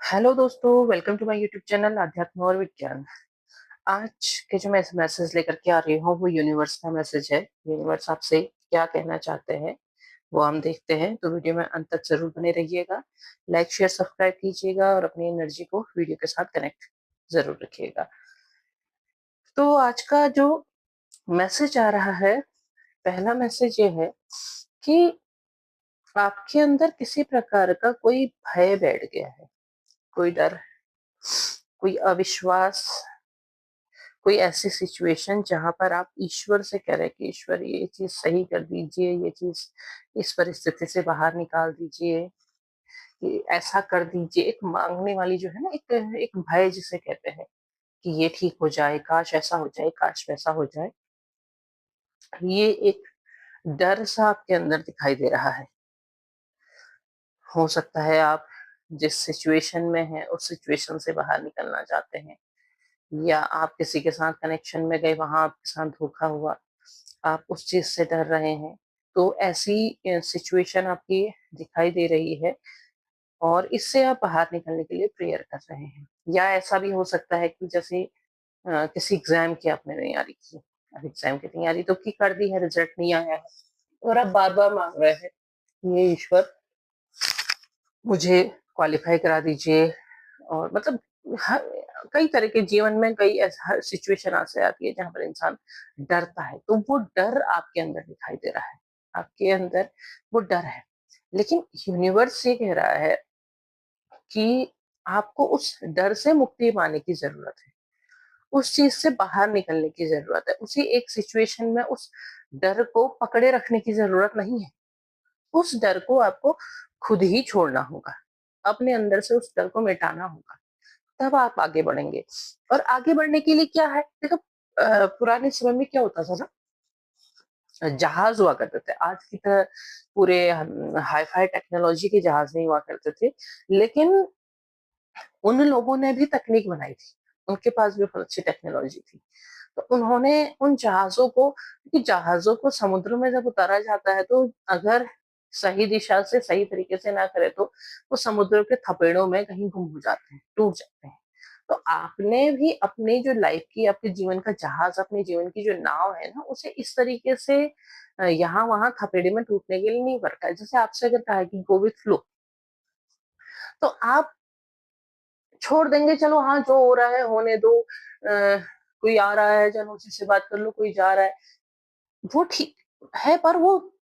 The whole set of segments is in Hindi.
हेलो दोस्तों, welcome to my YouTube channel आध्यात्म और विज्ञान। आज के जो मैं मैसेज लेकर के आ रही हूँ वो यूनिवर्स का मैसेज है। यूनिवर्स आपसे क्या कहना चाहते हैं वो हम देखते हैं, तो वीडियो में अंत तक जरूर बने रहिएगा। लाइक शेयर सब्सक्राइब कीजिएगा और अपनी एनर्जी को वीडियो के साथ कनेक्ट जरूर रखिएगा। तो आज का जो मैसेज आ रहा है, पहला मैसेज ये है कि आपके अंदर किसी प्रकार का कोई भय बैठ गया है, कोई डर, कोई अविश्वास, कोई ऐसी सिचुएशन जहां पर आप ईश्वर से कह रहे हैं कि ईश्वर ये चीज सही कर दीजिए, ये चीज इस परिस्थिति से बाहर निकाल दीजिए, ये ऐसा कर दीजिए। एक मांगने वाली जो है ना, एक एक भय जिसे कहते हैं कि ये ठीक हो जाए, काश ऐसा हो जाए, काश वैसा हो जाए। ये एक डर सा आपके अंदर दिखाई दे रहा है। हो सकता है आप जिस सिचुएशन में हैं उस सिचुएशन से बाहर निकलना चाहते हैं, या आप किसी के साथ कनेक्शन में गए, वहां आपके साथ धोखा हुआ, आप उस चीज से डर रहे हैं। तो ऐसी सिचुएशन आपकी दिखाई दे रही है और इससे आप बाहर निकलने के लिए प्रेयर कर रहे हैं। या ऐसा भी हो सकता है कि जैसे किसी एग्जाम की आपने तैयारी की, अब एग्जाम की तैयारी तो की कर दी है, रिजल्ट नहीं आया है और आप बार बार मांग रहे हैं, ये ईश्वर मुझे क्वालिफाई करा दीजिए। और मतलब हर कई तरह के जीवन में कई हर सिचुएशन ऐसे आती है जहां पर इंसान डरता है, तो वो डर आपके अंदर दिखाई दे रहा है, आपके अंदर वो डर है। लेकिन यूनिवर्स ये कह रहा है कि आपको उस डर से मुक्ति पाने की जरूरत है, उस चीज से बाहर निकलने की जरूरत है। उसी एक सिचुएशन में उस डर को पकड़े रखने की जरूरत नहीं है। उस डर को आपको खुद ही छोड़ना होगा, अपने अंदर से उस डर को मिटाना होगा, तब आप आगे बढ़ेंगे। और आगे बढ़ने के लिए क्या है, देखो पुराने समय में क्या होता था ना, जहाज हुआ करते थे। आज की तरह पूरे हाई फाई टेक्नोलॉजी के जहाज नहीं हुआ करते थे, लेकिन उन लोगों ने भी तकनीक बनाई थी, उनके पास भी बहुत अच्छी टेक्नोलॉजी थी। तो उन्होंने उन जहाजों को, क्योंकि जहाजों को समुद्र में जब उतारा जाता है तो अगर सही दिशा से सही तरीके से ना करे तो वो समुद्र के थपेड़ों में कहीं गुम हो जाते हैं, टूट जाते हैं। तो आपने भी अपनी जो लाइफ की, आपके जीवन का जहाज, अपने जीवन की जो नाव है ना, उसे इस तरीके से यहाँ वहां थपेड़े में टूटने के लिए नहीं रखा है। जैसे आपसे अगर कहा है कि गो विथ फ्लो, तो आप छोड़ देंगे, चलो हाँ जो हो रहा है होने दो, कोई आ रहा है चलो उसी से बात कर लो, कोई जा रहा है वो ठीक है, पर वो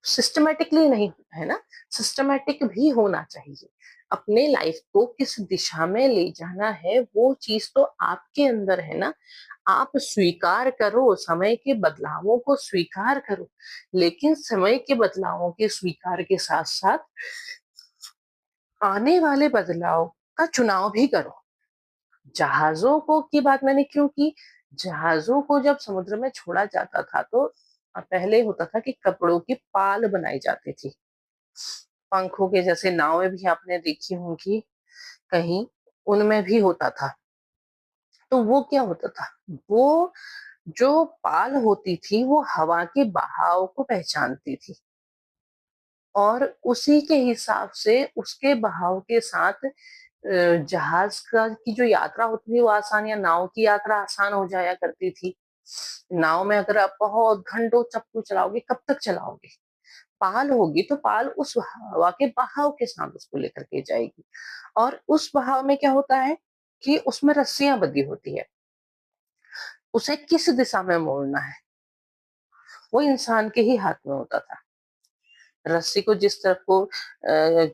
सिस्टमेटिकली नहीं है ना। सिस्टमेटिक भी होना चाहिए। अपने लाइफ को किस दिशा में ले जाना है वो चीज तो आपके अंदर है ना। आप स्वीकार करो, समय के बदलावों को स्वीकार करो, लेकिन समय के बदलावों के स्वीकार के साथ साथ आने वाले बदलाव का चुनाव भी करो। जहाजों को की बात मैंने क्यों की, जहाजों को जब समुद्र में छोड़ा जाता था तो पहले होता था कि कपड़ों की पाल बनाई जाती थी, पंखों के जैसे नावें भी आपने देखी होंगी कहीं, उनमें भी होता था। तो वो क्या होता था, वो जो पाल होती थी वो हवा के बहाव को पहचानती थी और उसी के हिसाब से उसके बहाव के साथ जहाज का की जो यात्रा होती थी वो आसान, या नाव की यात्रा आसान हो जाया करती थी। नाव में अगर आप बहुत घंटों चप्पू चलाओगे, कब तक चलाओगे। पाल होगी तो पाल उस हवा के बहाव के साथ उसको लेकर के जाएगी। और उस बहाव में क्या होता है कि उसमें रस्सियां बंधी होती है, उसे किस दिशा में मोड़ना है वो इंसान के ही हाथ में होता था। रस्सी को जिस तरफ को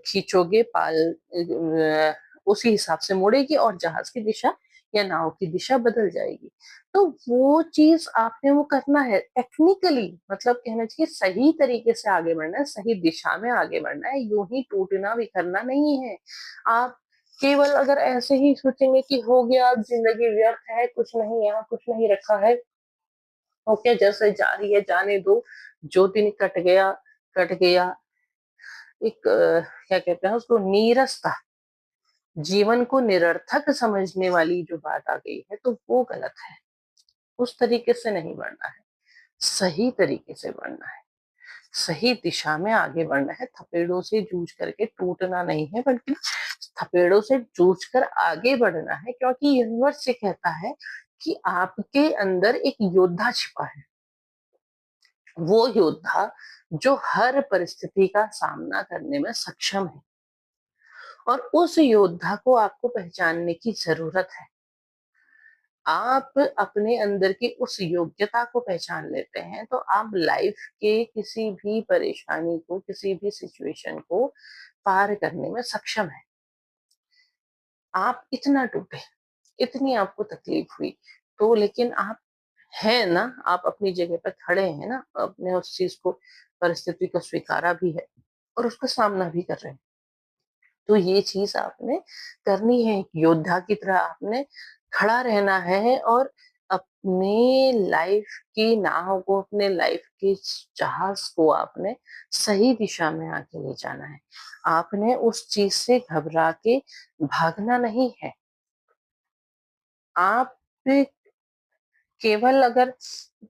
खींचोगे, पाल उसी हिसाब से मुड़ेगी और जहाज की दिशा या नाव की दिशा बदल जाएगी। तो वो चीज आपने वो करना है टेक्निकली, मतलब कहना चाहिए सही तरीके से आगे बढ़ना है, सही दिशा में आगे बढ़ना है, यूं ही टूटना बिखरना नहीं है। आप केवल अगर ऐसे ही सोचेंगे कि हो गया, अब जिंदगी व्यर्थ है, कुछ नहीं, यहाँ कुछ नहीं रखा है, ओके जैसे जा रही है जाने दो, जो दिन कट गया कट गया। एक क्या कहते हैं उसको, नीरसता, जीवन को निरर्थक समझने वाली जो बात आ गई है, तो वो गलत है। उस तरीके से नहीं बढ़ना है, सही तरीके से बढ़ना है। सही दिशा में आगे बढ़ना है, थपेड़ों से जूझ करके टूटना नहीं है, बल्कि थपेड़ों से जूझ कर आगे बढ़ना है, क्योंकि यूनिवर्स ये कहता है कि आपके अंदर एक योद्धा छिपा है। वो योद्धा जो हर परिस्थिति का सामना करने में सक्षम है, और उस योद्धा को आपको पहचानने की जरूरत है। आप अपने अंदर की उस योग्यता को पहचान लेते हैं तो आप लाइफ के किसी भी परेशानी को, किसी भी सिचुएशन को पार करने में सक्षम है। आप इतना टूटे, इतनी आपको तकलीफ हुई, तो लेकिन आप हैं ना, आप अपनी जगह पर खड़े हैं ना, अपने उस चीज को, परिस्थिति को स्वीकारा भी है और उसका सामना भी कर रहे हैं। तो ये चीज आपने करनी है, एक योद्धा की तरह आपने खड़ा रहना है और अपने लाइफ की नाव को, अपने लाइफ के जहाज को आपने सही दिशा में आगे ले जाना है। आपने उस चीज से घबरा के भागना नहीं है। आप केवल अगर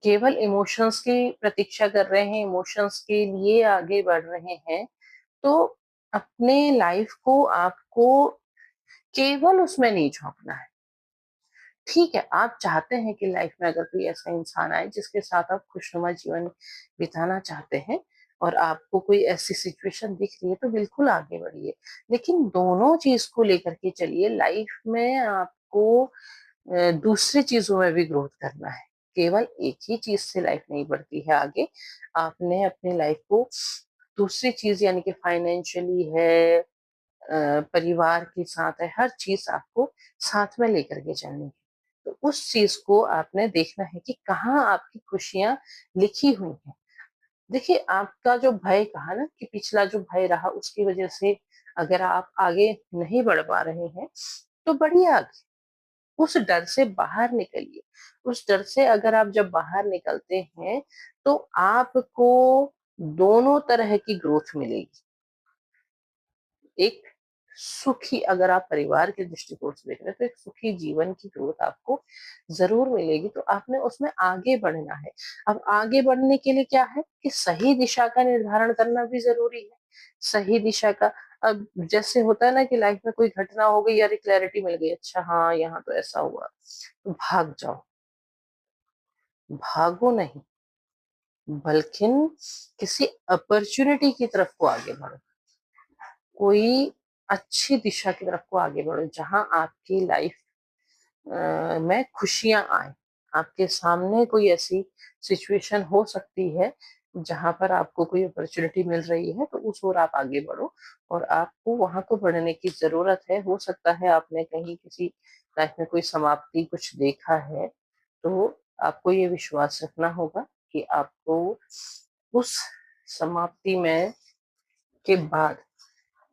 केवल इमोशंस की प्रतीक्षा कर रहे हैं, इमोशंस के लिए आगे बढ़ रहे हैं, तो अपने लाइफ को आपको केवल उसमें नहीं झोंकना है। ठीक है, आप चाहते हैं कि लाइफ में अगर कोई ऐसा इंसान आए जिसके साथ आप खुशनुमा जीवन बिताना चाहते हैं और आपको कोई ऐसी सिचुएशन दिख रही है, तो बिल्कुल आगे बढ़िए। लेकिन दोनों चीज को लेकर के चलिए। लाइफ में आपको दूसरी चीजों में भी ग्रोथ करना है। केवल एक ही चीज से लाइफ नहीं बढ़ती है आगे। आपने अपनी लाइफ को दूसरी चीज, यानी कि फाइनेंशियली है, परिवार के साथ है, हर चीज आपको साथ में लेकर के चलनी है। तो उस चीज को आपने देखना है कि कहाँ आपकी खुशियां लिखी हुई हैं। देखिए, आपका जो भय कहा ना कि पिछला जो भय रहा उसकी वजह से अगर आप आगे नहीं बढ़ पा रहे हैं, तो बढ़िए आगे। उस डर से बाहर निकलिए। उस डर से अगर आप जब बाहर निकलते हैं, तो आपको दोनों तरह की ग्रोथ मिलेगी। एक सुखी, अगर आप परिवार के दृष्टिकोण से देख रहे हैं, तो एक सुखी जीवन की ग्रोथ आपको जरूर मिलेगी। तो आपने उसमें आगे बढ़ना है। अब आगे बढ़ने के लिए क्या है कि सही दिशा का निर्धारण करना भी जरूरी है। सही दिशा का, अब जैसे होता है ना कि लाइफ में कोई घटना हो गई, यार क्लैरिटी मिल गई, अच्छा हाँ यहाँ तो ऐसा हुआ, तो भाग जाओ। भागो नहीं, बल्कि किसी अपॉर्चुनिटी की तरफ को आगे बढ़ो। कोई अच्छी दिशा की तरफ को आगे बढ़ो जहां आपकी लाइफ में खुशियां आए। आपके सामने कोई ऐसी सिचुएशन हो सकती है जहां पर आपको कोई अपॉर्चुनिटी मिल रही है, तो उस ओर आप आगे बढ़ो। और आपको वहां को बढ़ने की जरूरत है। हो सकता है आपने कहीं किसी लाइफ में कोई समाप्ति कुछ देखा है, तो आपको ये विश्वास रखना होगा कि आपको उस समाप्ति में के बाद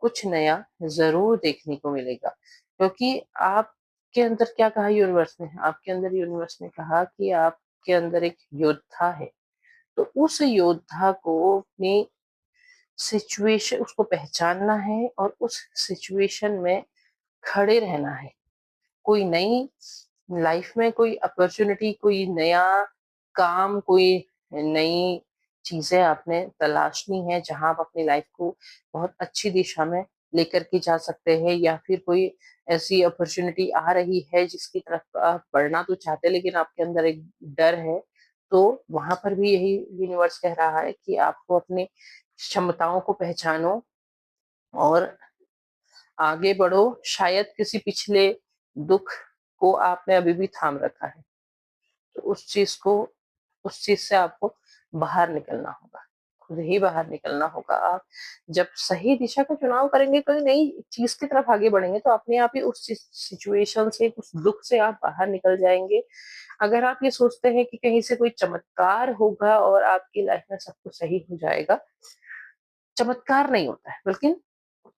कुछ नया ज़रूर देखने को मिलेगा। क्योंकि आपके अंदर क्या कहा यूनिवर्स ने? आपके अंदर यूनिवर्स ने कहा कि आपके अंदर एक योद्धा है। तो उस योद्धा को अपनी सिचुएशन, उसको पहचानना है और उस सिचुएशन में खड़े रहना है। कोई नई लाइफ में कोई अपॉर्चुनिटी, कोई नया काम, कोई नई चीजें आपने तलाशनी है जहां आप अपनी लाइफ को बहुत अच्छी दिशा में लेकर के जा सकते हैं। या फिर कोई ऐसी अपॉर्चुनिटी आ रही है जिसकी तरफ आप बढ़ना तो चाहते हैं, लेकिन आपके अंदर एक डर है, तो वहां पर भी यही यूनिवर्स कह रहा है कि आपको अपनी क्षमताओं को पहचानो और आगे बढ़ो। शायद किसी पिछले दुख को आपने अभी भी थाम रखा है, तो उस चीज से आपको बाहर निकलना होगा। खुद ही बाहर निकलना होगा। आप जब सही दिशा का चुनाव करेंगे, कोई नई चीज की तरफ आगे बढ़ेंगे, तो अपने आप ही उस सिचुएशन से, उस दुख से आप बाहर निकल जाएंगे। अगर आप ये सोचते हैं कि कहीं से कोई चमत्कार होगा और आपकी लाइफ में सब कुछ सही हो जाएगा, चमत्कार नहीं होता है, बल्कि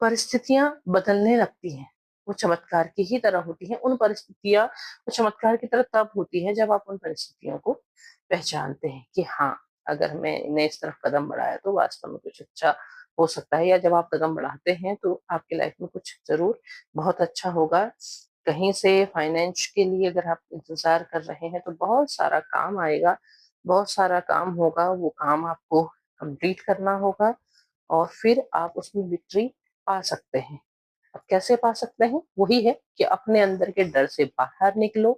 परिस्थितियां बदलने लगती हैं। वो चमत्कार की ही तरह होती हैं। उन परिस्थितियां वो चमत्कार की तरह तब होती है जब आप उन परिस्थितियों को पहचानते हैं कि हाँ, अगर मैंने इस तरफ कदम बढ़ाया तो वास्तव में कुछ अच्छा हो सकता है। या जब आप कदम बढ़ाते हैं तो आपकी लाइफ में कुछ जरूर बहुत अच्छा होगा। कहीं से फाइनेंस के लिए अगर आप इंतजार कर रहे हैं, तो बहुत सारा काम आएगा, बहुत सारा काम होगा। वो काम आपको कंप्लीट करना होगा और फिर आप उसमें विक्ट्री पा सकते हैं। अब कैसे पा सकते हैं? वही है कि अपने अंदर के डर से बाहर निकलो,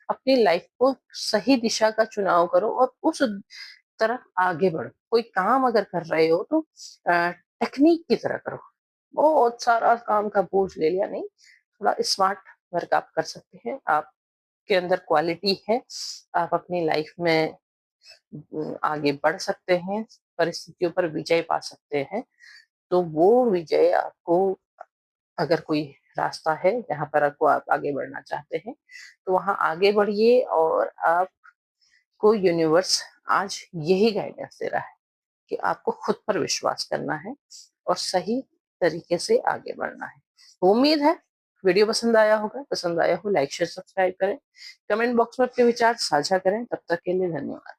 अपनी लाइफ को सही दिशा का चुनाव करो और उस तरफ आगे बढ़ो। कोई काम अगर कर रहे हो तो टेक्निक की तरह करो। बहुत सारा काम का बोझ ले लिया नहीं, थोड़ा स्मार्ट वर्क आप कर सकते हैं। आपके अंदर क्वालिटी है, आप अपनी लाइफ में आगे बढ़ सकते हैं, परिस्थितियों पर विजय पा सकते हैं। तो वो विजय आपको, अगर कोई रास्ता है जहाँ पर आपको आप आगे बढ़ना चाहते हैं, तो वहाँ आगे बढ़िए और आपको यूनिवर्स आज यही गाइडेंस दे रहा है कि आपको खुद पर विश्वास करना है और सही तरीके से आगे बढ़ना है। तो उम्मीद है वीडियो पसंद आया होगा। पसंद आया हो लाइक शेयर सब्सक्राइब करें, कमेंट बॉक्स में अपने विचार साझा करें। तब तक के लिए धन्यवाद।